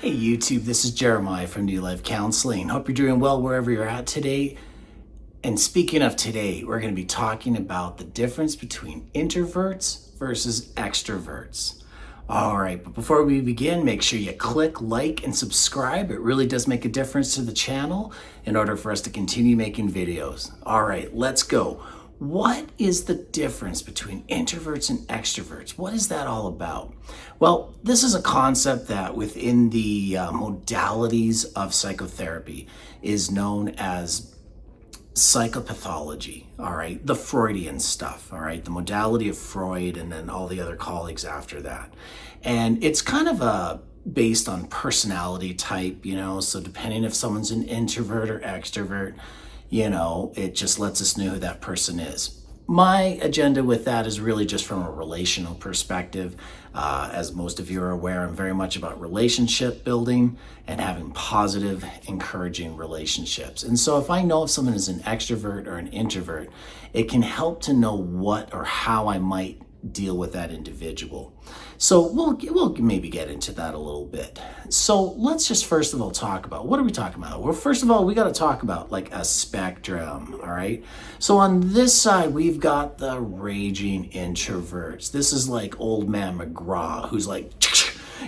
Hey YouTube, this is Jeremiah from New Life Counselling. Hope you're doing well wherever you're at today. And speaking of today, we're going to be talking about the difference between introverts versus extroverts. All right, but before we begin, make sure you click like and subscribe. It really does make a difference to the channel in order for us to continue making videos. All right, let's go. What is the difference between introverts and extroverts? What is that all about? Well, this is a concept that within the modalities of psychotherapy is known as psychopathology, all right? The Freudian stuff, all right? The modality of Freud and then all the other colleagues after that. And it's kind of based on personality type, so depending if someone's an introvert or extrovert, it just lets us know who that person is. My agenda with that is really just from a relational perspective. As most of you are aware, I'm very much about relationship building and having positive, encouraging relationships. And so if I know if someone is an extrovert or an introvert, it can help to know what or how I might deal with that individual. So we'll maybe get into that a little bit. So let's just first of all talk about, what are we talking about? Well, first of all, we got to talk about like a spectrum, all right? So on this side, we've got the raging introverts. This is like old man McGraw, who's like,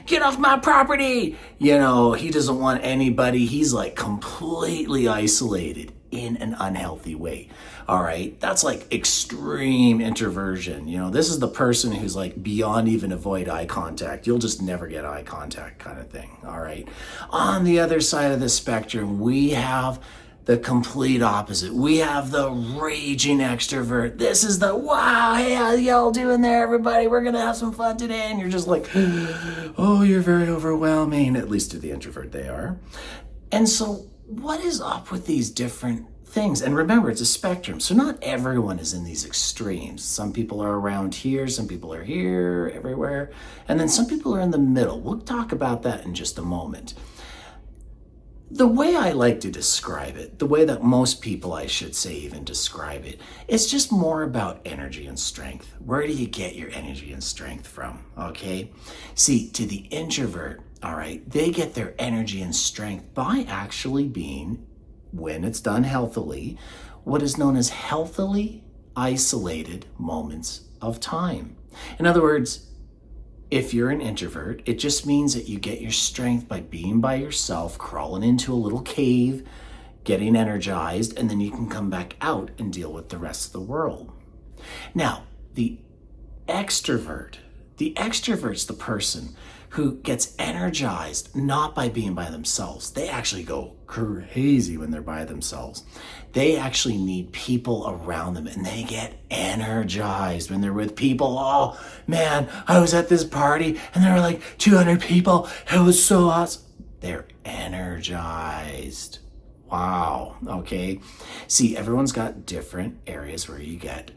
get off my property. He doesn't want anybody. He's like completely isolated in an unhealthy way. All right. That's like extreme introversion. This is the person who's like beyond even avoid eye contact. You'll just never get eye contact kind of thing. All right. On the other side of the spectrum, we have the complete opposite. We have the raging extrovert. This is the, wow, hey, how y'all doing there, everybody? We're going to have some fun today. And you're just like, oh, you're very overwhelming. At least to the introvert they are. And so what is up with these different things? And remember, it's a spectrum. So not everyone is in these extremes. Some people are around here, some people are here, everywhere. And then some people are in the middle. We'll talk about that in just a moment. The way I like to describe it, the way that most people, I should say, even describe it, it's just more about energy and strength. Where do you get your energy and strength from? Okay. See, to the introvert, all right, they get their energy and strength by actually being, when it's done healthily, what is known as healthily isolated moments of time. In other words, if you're an introvert, it just means that you get your strength by being by yourself, crawling into a little cave, getting energized, and then you can come back out and deal with the rest of the world. Now, the extrovert's the person who gets energized not by being by themselves. They actually go crazy when they're by themselves. They actually need people around them, and they get energized when they're with people. Oh man, I was at this party and there were like 200 people. It was so awesome. They're energized. Wow. Okay. See, everyone's got different areas where you get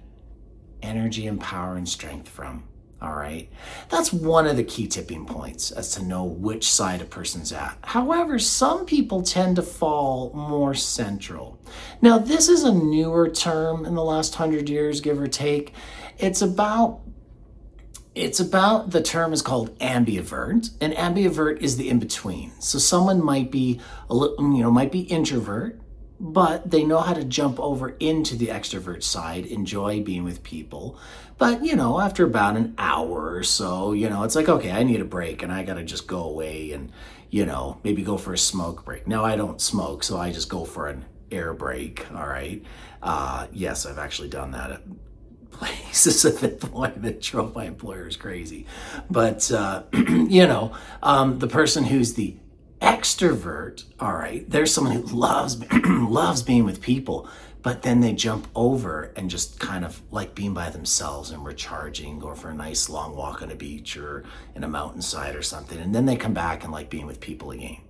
energy and power and strength from. All right. That's one of the key tipping points as to know which side a person's at. However, some people tend to fall more central. Now, this is a newer term in the last 100 years, give or take. It's about the term is called ambivert, and ambivert is the in-between. So someone might be might be introvert, but they know how to jump over into the extrovert side, enjoy being with people. But, after about an hour or so, it's like, okay, I need a break and I got to just go away and, maybe go for a smoke break. Now, I don't smoke, so I just go for an air break. All right. Yes, I've actually done that at places of employment. Drove my employers crazy. But, the person who's the extrovert, all right, there's someone who loves being with people, but then they jump over and just kind of like being by themselves and recharging, go for a nice long walk on a beach or in a mountainside or something, and then they come back and like being with people again.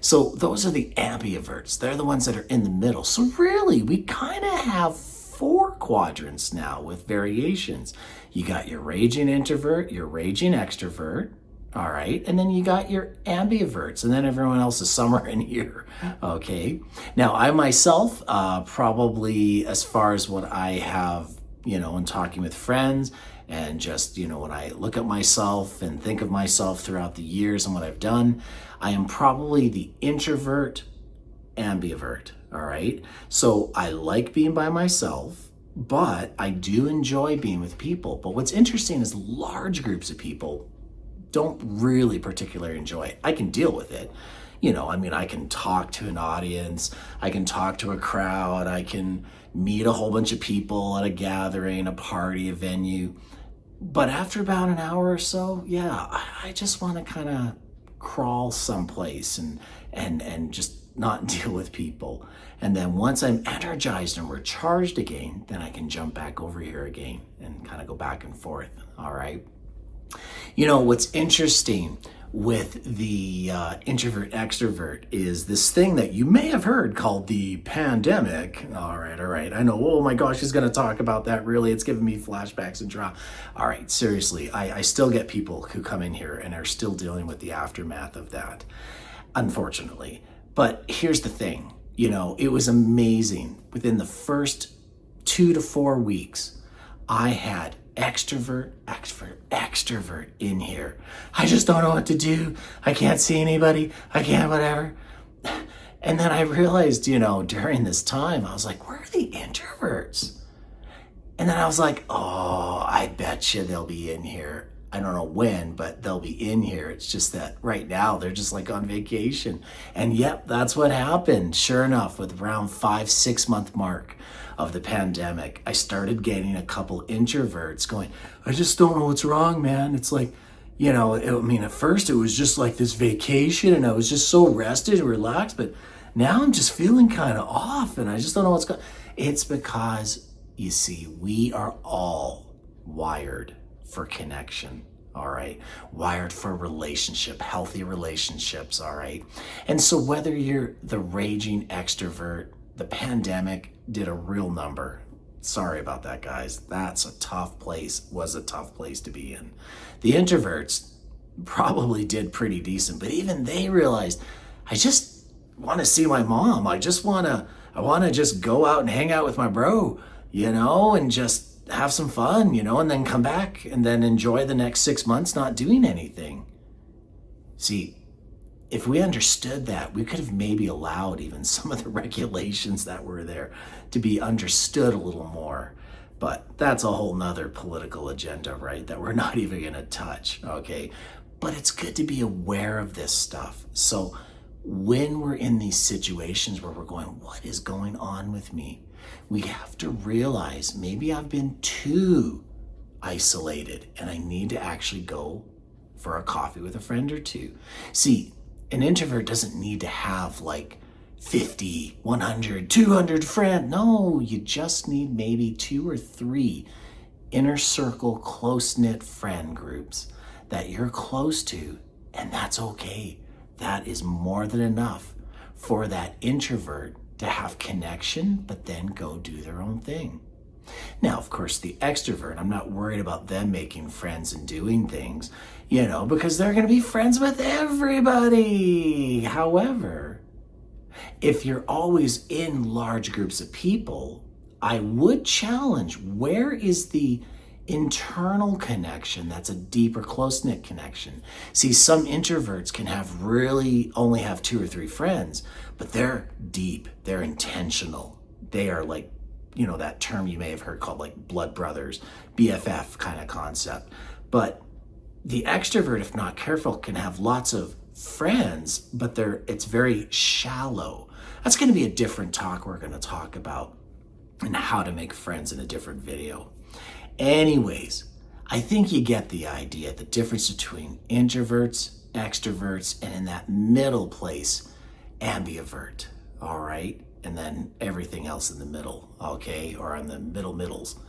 So those are the ambiverts. They're the ones that are in the middle. So really, we kind of have 4 quadrants now with variations. You got your raging introvert, your raging extrovert, all right, and then you got your ambiverts, and then everyone else is somewhere in here, okay? Now, I myself, probably as far as what I have, in talking with friends, And just, when I look at myself and think of myself throughout the years and what I've done, I am probably the introvert ambivert, all right? So I like being by myself, but I do enjoy being with people. But what's interesting is large groups of people don't really particularly enjoy it. I can deal with it. I can talk to an audience, I can talk to a crowd, I can meet a whole bunch of people at a gathering, a party, a venue. But after about an hour or so, I just want to kind of crawl someplace and just not deal with people. And then once I'm energized and recharged again, then I can jump back over here again and kind of go back and forth. All right. What's interesting with the introvert extrovert is this thing that you may have heard called the pandemic. All right. I know, oh my gosh, he's going to talk about that. Really, it's giving me flashbacks and drama. All right, seriously, I still get people who come in here and are still dealing with the aftermath of that, unfortunately. But here's the thing, it was amazing. Within the first 2 to 4 weeks, I had extrovert in here. I just don't know what to do. I can't see anybody. I can't whatever. And then I realized, during this time, I was like, where are the introverts? And then I was like, oh, I bet you they'll be in here. I don't know when, but they'll be in here. It's just that right now they're just like on vacation. And yep, that's what happened. Sure enough, with around 5-6 month mark of the pandemic, I started getting a couple introverts going, I just don't know what's wrong, man. It's like, at first it was just like this vacation and I was just so rested and relaxed, but now I'm just feeling kind of off and I just don't know what's going on. It's because, you see, we are all wired for connection, all right? Wired for relationship, healthy relationships, all right? And so whether you're the raging extrovert, the pandemic did a real number. Sorry about that, guys. Was a tough place to be in. The introverts probably did pretty decent, but even they realized, I just want to see my mom. I want to just go out and hang out with my bro, and just have some fun, and then come back and then enjoy the next 6 months not doing anything. See, if we understood that, we could have maybe allowed even some of the regulations that were there to be understood a little more. But that's a whole nother political agenda, right? That we're not even going to touch, okay? But it's good to be aware of this stuff. So when we're in these situations where we're going, what is going on with me? We have to realize maybe I've been too isolated and I need to actually go for a coffee with a friend or two. See, an introvert doesn't need to have like 50, 100, 200 friends. No, you just need maybe 2 or 3 inner circle, close-knit friend groups that you're close to, and that's okay. That is more than enough for that introvert to have connection, but then go do their own thing. Now, of course, the extrovert, I'm not worried about them making friends and doing things, because they're going to be friends with everybody. However, if you're always in large groups of people, I would challenge, where is the internal connection that's a deeper, close-knit connection? See, some introverts can only have 2 or 3 friends, but they're deep, they're intentional. They are like, that term you may have heard called like blood brothers, BFF kind of concept. But the extrovert, if not careful, can have lots of friends, but it's very shallow. That's going to be a different talk we're going to talk about, and how to make friends in a different video. Anyways, I think you get the idea, the difference between introverts, extroverts, and in that middle place, ambivert, all right? And then everything else in the middle, okay? Or on the middles.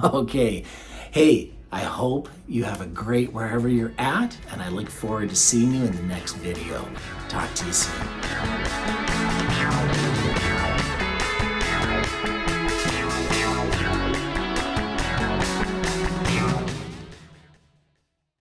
Okay. Hey, I hope you have a great wherever you're at, and I look forward to seeing you in the next video. Talk to you soon.